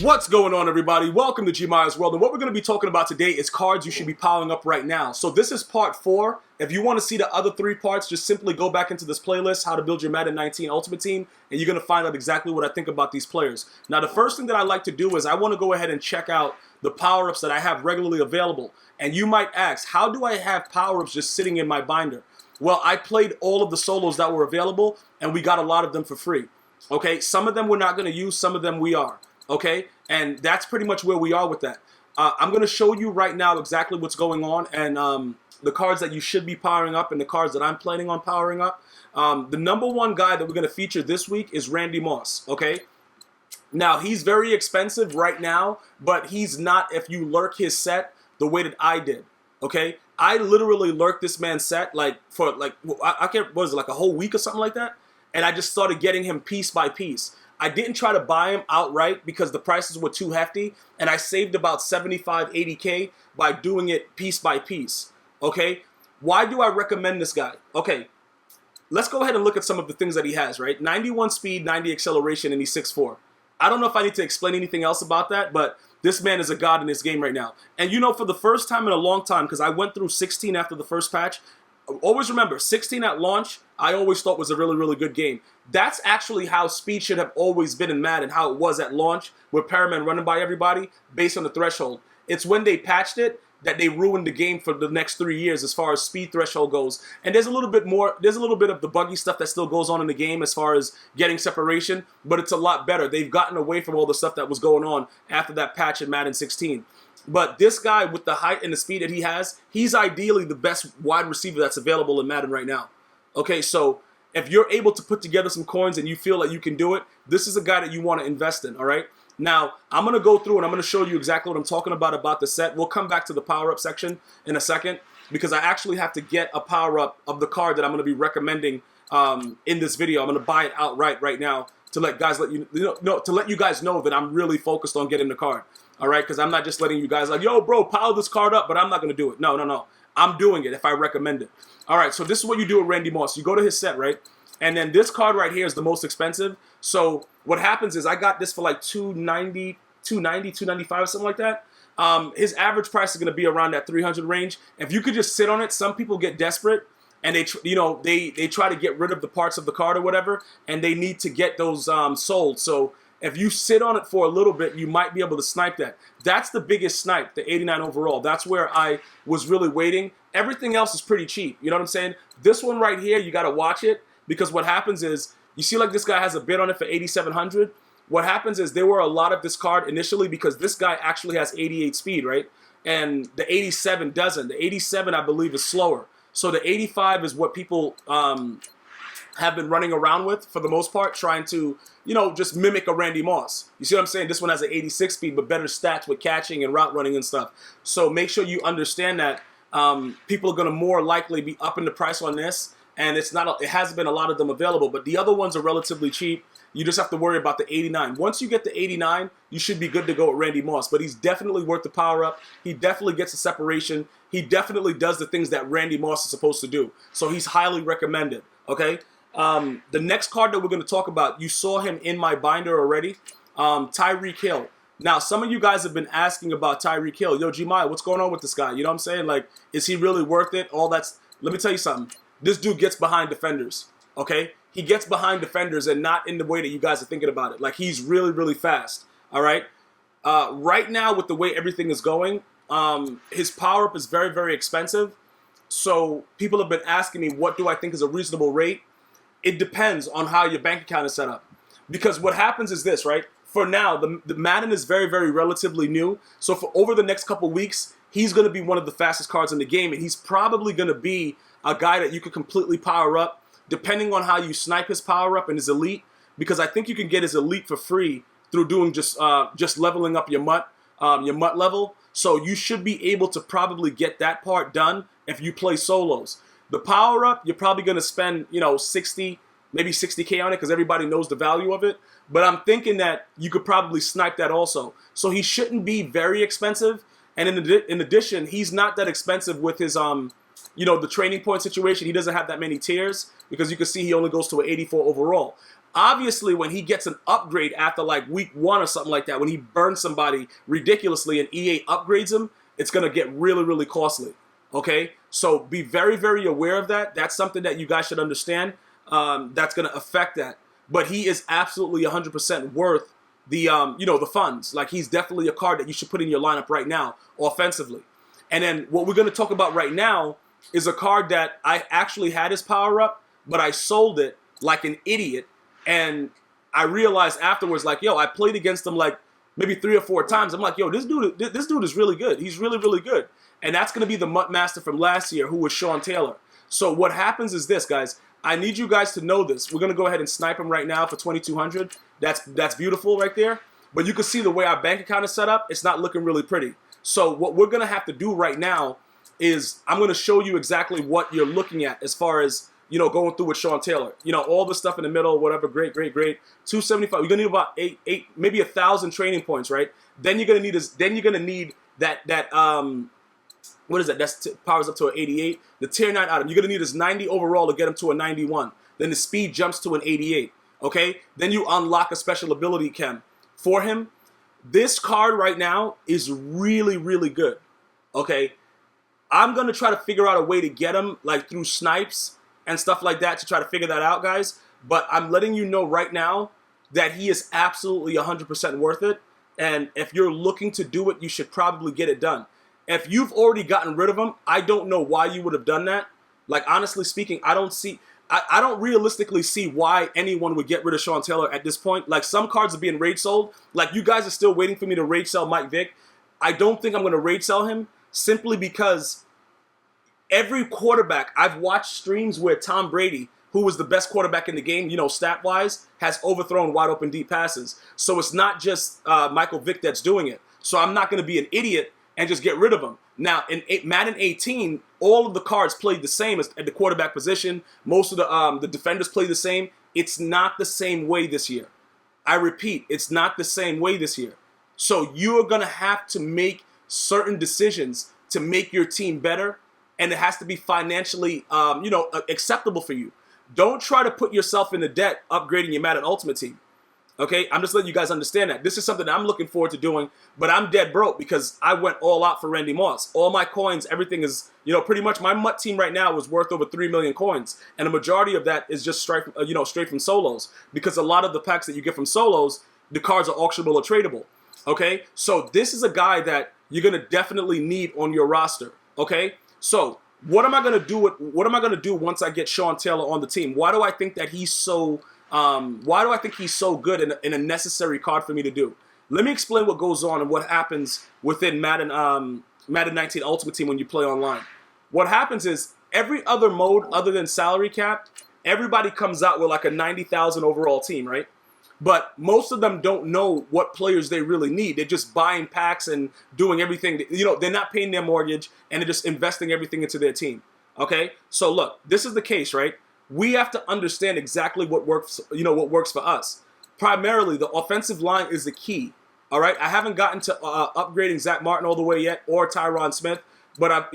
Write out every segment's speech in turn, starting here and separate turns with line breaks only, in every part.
What's going on, everybody? Welcome to GmiasWorld, and what we're going to be talking about today is cards you should be piling up right now. So this is part 4. If you want to see the other 3 parts, just simply go back into this playlist, How to Build Your Madden 19 Ultimate Team, and you're going to find out exactly what I think about these players. Now, the first thing that I like to do is I want to go ahead and check out the power-ups that I have regularly available. And you might ask, how do I have power-ups just sitting in my binder? Well, I played all of the solos that were available, and we got a lot of them for free. Okay, some of them we're not going to use, some of them we are. Okay, and that's pretty much where we are with that. I'm going to show you right now exactly what's going on and the cards that you should be powering up and the cards that I'm planning on powering up. The number 1 guy that we're going to feature this week is Randy Moss. Okay, now he's very expensive right now, but he's not if you lurk his set the way that I did. Okay, I literally lurked this man's set I can't, what is it, like a whole week or something like that, and I just started getting him piece by piece. I didn't try to buy him outright because the prices were too hefty, and I saved about 75, 80K by doing it piece by piece, okay? Why do I recommend this guy? Okay, let's go ahead and look at some of the things that he has, right? 91 speed, 90 acceleration, and he's 6'4". I don't know if I need to explain anything else about that, but this man is a god in this game right now. And you know, for the first time in a long time, because I went through 16 after the first patch, always remember, 16 at launch, I always thought was a really, really good game. That's actually how speed should have always been in Madden, how it was at launch, with Paraman running by everybody based on the threshold. It's when they patched it that they ruined the game for the next 3 years as far as speed threshold goes. And there's a little bit more, there's a little bit of the buggy stuff that still goes on in the game as far as getting separation, but it's a lot better. They've gotten away from all the stuff that was going on after that patch in Madden 16. But this guy, with the height and the speed that he has, he's ideally the best wide receiver that's available in Madden right now. Okay, so if you're able to put together some coins and you feel like you can do it, this is a guy that you want to invest in, all right? Now, I'm going to go through and I'm going to show you exactly what I'm talking about the set. We'll come back to the power-up section in a second because I actually have to get a power-up of the card that I'm going to be recommending in this video. I'm going to buy it outright right now to let you guys know that I'm really focused on getting the card. All right, because I'm not just letting you guys like, yo, bro, pile this card up, but I'm not going to do it. No, no, no. I'm doing it if I recommend it. All right, so this is what you do with Randy Moss. You go to his set, right? And then this card right here is the most expensive. So what happens is I got this for like $290, $295, something like that. His average price is going to be around that 300 range. If you could just sit on it, some people get desperate and they try to get rid of the parts of the card or whatever, and they need to get those sold. So if you sit on it for a little bit, you might be able to snipe that. That's the biggest snipe, the 89 overall. That's where I was really waiting. Everything else is pretty cheap. You know what I'm saying? This one right here, you got to watch it because what happens is, you see like this guy has a bid on it for 8,700. What happens is there were a lot of this card initially because this guy actually has 88 speed, right? And the 87 doesn't. The 87, I believe, is slower. So the 85 is what people have been running around with for the most part, trying to, just mimic a Randy Moss. You see what I'm saying? This one has an 86 speed, but better stats with catching and route running and stuff. So make sure you understand that people are going to more likely be upping the price on this, and it hasn't been a lot of them available, but the other ones are relatively cheap. You just have to worry about the 89. Once you get the 89, you should be good to go with Randy Moss, but he's definitely worth the power up. He definitely gets the separation. He definitely does the things that Randy Moss is supposed to do. So he's highly recommended, okay? The next card that we're going to talk about, you saw him in my binder already, Tyreek Hill. Now, some of you guys have been asking about Tyreek Hill. Yo, Gmias, what's going on with this guy? You know what I'm saying? Like, is he really worth it? Let me tell you something. This dude gets behind defenders, okay? He gets behind defenders and not in the way that you guys are thinking about it. Like, he's really, really fast, all right? Right now, with the way everything is going, his power-up is very, very expensive. So people have been asking me, what do I think is a reasonable rate? It depends on how your bank account is set up. Because what happens is this, right? For now, the Madden is very, very relatively new. So for over the next couple weeks, he's going to be one of the fastest cards in the game. And he's probably going to be a guy that you could completely power up, depending on how you snipe his power up and his elite. Because I think you can get his elite for free through doing just leveling up your mutt level. So you should be able to probably get that part done if you play solos. The power up, you're probably going to spend, 60, maybe 60K on it because everybody knows the value of it. But I'm thinking that you could probably snipe that also. So he shouldn't be very expensive. And in addition, he's not that expensive with his, the training point situation. He doesn't have that many tiers because you can see he only goes to an 84 overall. Obviously, when he gets an upgrade after like week 1 or something like that, when he burns somebody ridiculously and EA upgrades him, it's going to get really, really costly. Okay? So be very, very aware of that. That's something that you guys should understand. That's going to affect that. But he is absolutely 100% worth the, the funds. Like, he's definitely a card that you should put in your lineup right now, offensively. And then what we're going to talk about right now is a card that I actually had his power up, but I sold it like an idiot. And I realized afterwards, like, yo, I played against him like maybe 3 or 4 times. I'm like, yo, this dude is really good. He's really, really good. And that's going to be the Mutt Master from last year, who was Sean Taylor. So what happens is this, guys. I need you guys to know this. We're going to go ahead and snipe him right now for 2,200. That's beautiful right there. But you can see the way our bank account is set up, it's not looking really pretty. So what we're going to have to do right now is I'm going to show you exactly what you're looking at as far as, going through with Sean Taylor. All the stuff in the middle, whatever, great. 275. You're gonna need about eight, maybe 1,000 training points, right? Then you're gonna need that what is that? That's powers up to an 88. The tier 9 item. You're gonna need his 90 overall to get him to a 91. Then the speed jumps to an 88. Okay? Then you unlock a special ability chem for him. This card right now is really, really good. Okay? I'm gonna try to figure out a way to get him like through snipes and stuff like that to try to figure that out, guys. But I'm letting you know right now that he is absolutely 100% worth it. And if you're looking to do it, you should probably get it done. If you've already gotten rid of him, I don't know why you would have done that. Like, honestly speaking, I don't realistically see why anyone would get rid of Sean Taylor at this point. Like, some cards are being rage sold. Like, you guys are still waiting for me to rage sell Mike Vick. I don't think I'm going to rage sell him simply because every quarterback, I've watched streams where Tom Brady, who was the best quarterback in the game, stat-wise, has overthrown wide-open deep passes. So it's not just Michael Vick that's doing it. So I'm not going to be an idiot and just get rid of him. Now, in Madden 18, all of the cards played the same at the quarterback position. Most of the defenders played the same. It's not the same way this year. I repeat, it's not the same way this year. So you're going to have to make certain decisions to make your team better, and it has to be financially, acceptable for you. Don't try to put yourself into debt upgrading your Madden Ultimate team. Okay? I'm just letting you guys understand that. This is something that I'm looking forward to doing, but I'm dead broke because I went all out for Randy Moss. All my coins, everything is, pretty much my Mutt team right now is worth over 3 million coins, and a majority of that is just straight from solos, because a lot of the packs that you get from solos, the cards are auctionable or tradable. Okay? So this is a guy that you're going to definitely need on your roster. Okay? So what am I going to do once I get Sean Taylor on the team? Why do I think that he's so good and a necessary card for me to do? Let me explain what goes on and what happens within Madden 19 Ultimate Team when you play online. What happens is every other mode other than salary cap, everybody comes out with like a 90,000 overall team, right? But most of them don't know what players they really need. They're just buying packs and doing everything. They're not paying their mortgage, and they're just investing everything into their team. Okay? So look, this is the case, right? We have to understand exactly what works, what works for us. Primarily, the offensive line is the key. All right? I haven't gotten to upgrading Zach Martin all the way yet, or Tyron Smith, but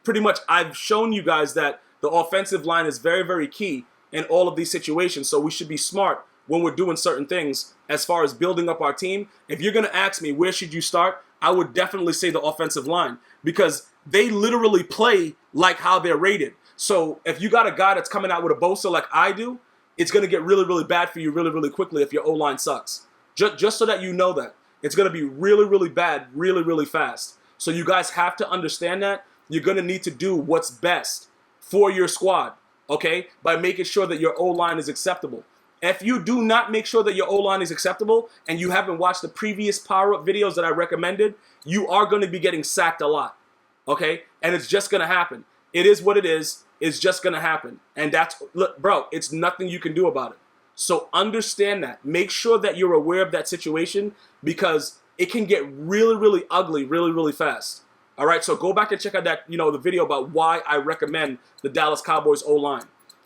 pretty much I've shown you guys that the offensive line is very, very key in all of these situations. So we should be smart when we're doing certain things as far as building up our team. If you're going to ask me where should you start, I would definitely say the offensive line, because they literally play like how they're rated. So if you got a guy that's coming out with a Bosa like I do, it's going to get really, really bad for you really, really quickly if your O-line sucks. Just so that you know that. It's going to be really, really bad really, really fast. So you guys have to understand that. You're going to need to do what's best for your squad, okay, by making sure that your O-line is acceptable. If you do not make sure that your O-line is acceptable and you haven't watched the previous Powerup videos that I recommended, you are going to be getting sacked a lot, okay? And it's just going to happen. It is what it is. It's just going to happen. And look, bro, it's nothing you can do about it. So understand that. Make sure that you're aware of that situation, because it can get really, really ugly really, really fast. All right, so go back and check out that, the video about why I recommend the Dallas Cowboys O-line.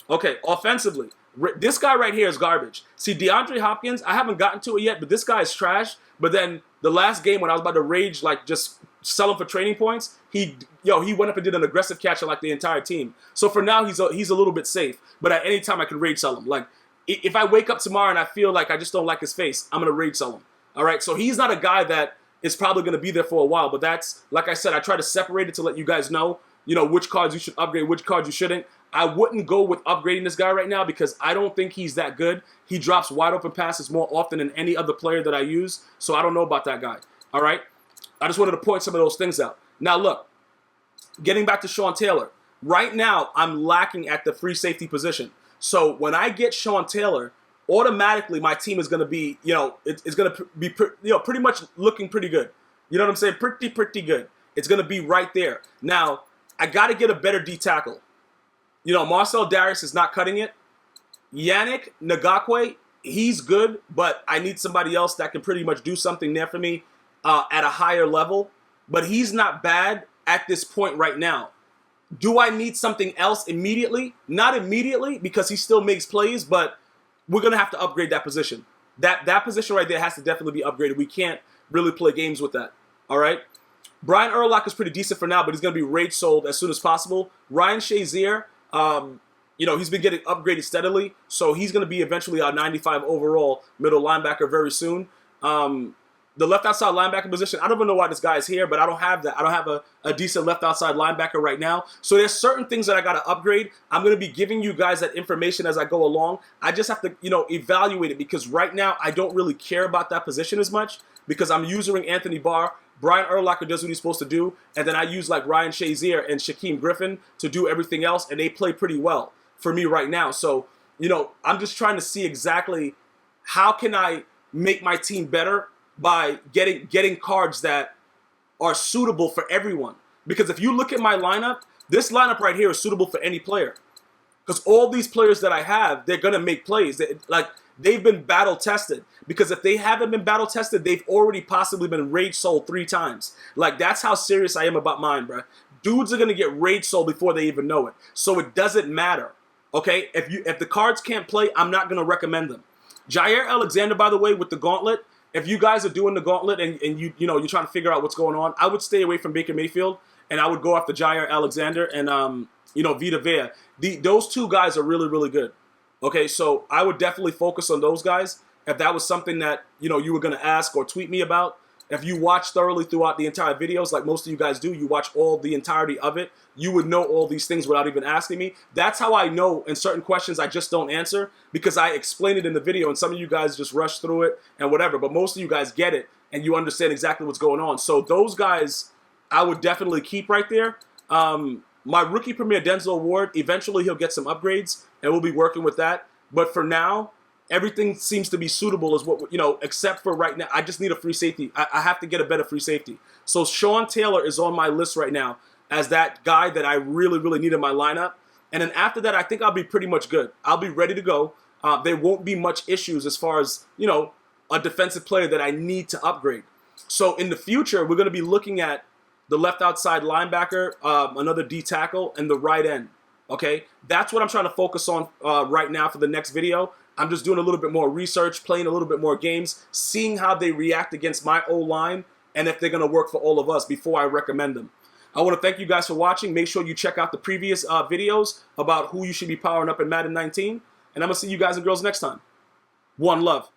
Okay, offensively, this guy right here is garbage. See, DeAndre Hopkins, I haven't gotten to it yet, but this guy is trash. But then the last game when I was about to rage, like just sell him for training points, he went up and did an aggressive catch on like the entire team. So for now, he's a little bit safe. But at any time, I can rage sell him. Like, if I wake up tomorrow and I feel like I just don't like his face, I'm going to rage sell him. All right, so he's not a guy that is probably going to be there for a while, but that's, like I said, I try to separate it to let you guys know, which cards you should upgrade, which cards you shouldn't. I wouldn't go with upgrading this guy right now because I don't think he's that good. He drops wide open passes more often than any other player that I use, so I don't know about that guy. All right, I just wanted to point some of those things out. Now look, getting back to Sean Taylor, right now I'm lacking at the free safety position. So when I get Sean Taylor, automatically my team is going to be, it's going to be, pretty much looking pretty good. You know what I'm saying? Pretty good. It's going to be right there. Now, I got to get a better D tackle. Marcel Darius is not cutting it. Yannick Ngakoue, he's good, but I need somebody else that can pretty much do something there for me at a higher level. But he's not bad at this point right now. Do I need something else immediately? Not immediately, because he still makes plays, but we're going to have to upgrade that position. That position right there has to definitely be upgraded. We can't really play games with that. All right? Brian Urlacher is pretty decent for now, but he's going to be rage sold as soon as possible. Ryan Shazier, he's been getting upgraded steadily, so he's going to be eventually our 95 overall middle linebacker very soon. The left outside linebacker position, I don't even know why this guy is here, but I don't have that. I don't have a decent left outside linebacker right now. So there's certain things that I got to upgrade. I'm going to be giving you guys that information as I go along. I just have to, evaluate it because right now I don't really care about that position as much because I'm using Anthony Barr. Brian Urlacher does what he's supposed to do, and then I use like Ryan Shazier and Shaquem Griffin to do everything else, and they play pretty well for me right now. So, I'm just trying to see exactly how can I make my team better by getting cards that are suitable for everyone. Because if you look at my lineup, this lineup right here is suitable for any player. Because all these players that I have, they're going to make plays. They've been battle tested. Because if they haven't been battle tested, they've already possibly been rage sold 3 times. That's how serious I am about mine, bro. Dudes are going to get rage sold before they even know it. So it doesn't matter. Okay? If the cards can't play, I'm not going to recommend them. Jair Alexander, by the way, with the gauntlet, if you guys are doing the gauntlet and you're trying to figure out what's going on, I would stay away from Baker Mayfield and I would go after Jair Alexander and Vita Vea. Those 2 guys are really, really good. Okay, so I would definitely focus on those guys. If that was something that you were going to ask or tweet me about, if you watch thoroughly throughout the entire videos, like most of you guys do, you watch all the entirety of it, you would know all these things without even asking me. That's how I know in certain questions I just don't answer because I explain it in the video and some of you guys just rush through it and whatever, but most of you guys get it and you understand exactly what's going on. So those guys I would definitely keep right there. My rookie premier Denzel Ward, eventually he'll get some upgrades and we'll be working with that. But for now, everything seems to be suitable as what, except for right now. I just need a free safety. I have to get a better free safety. So Sean Taylor is on my list right now as that guy that I really, really need in my lineup. And then after that, I think I'll be pretty much good. I'll be ready to go. There won't be much issues as far as, a defensive player that I need to upgrade. So in the future, we're going to be looking at the left outside linebacker, another D tackle, and the right end. Okay? That's what I'm trying to focus on right now for the next video. I'm just doing a little bit more research, playing a little bit more games, seeing how they react against my O-line, and if they're going to work for all of us before I recommend them. I want to thank you guys for watching. Make sure you check out the previous videos about who you should be powering up in Madden 19. And I'm going to see you guys and girls next time. One love.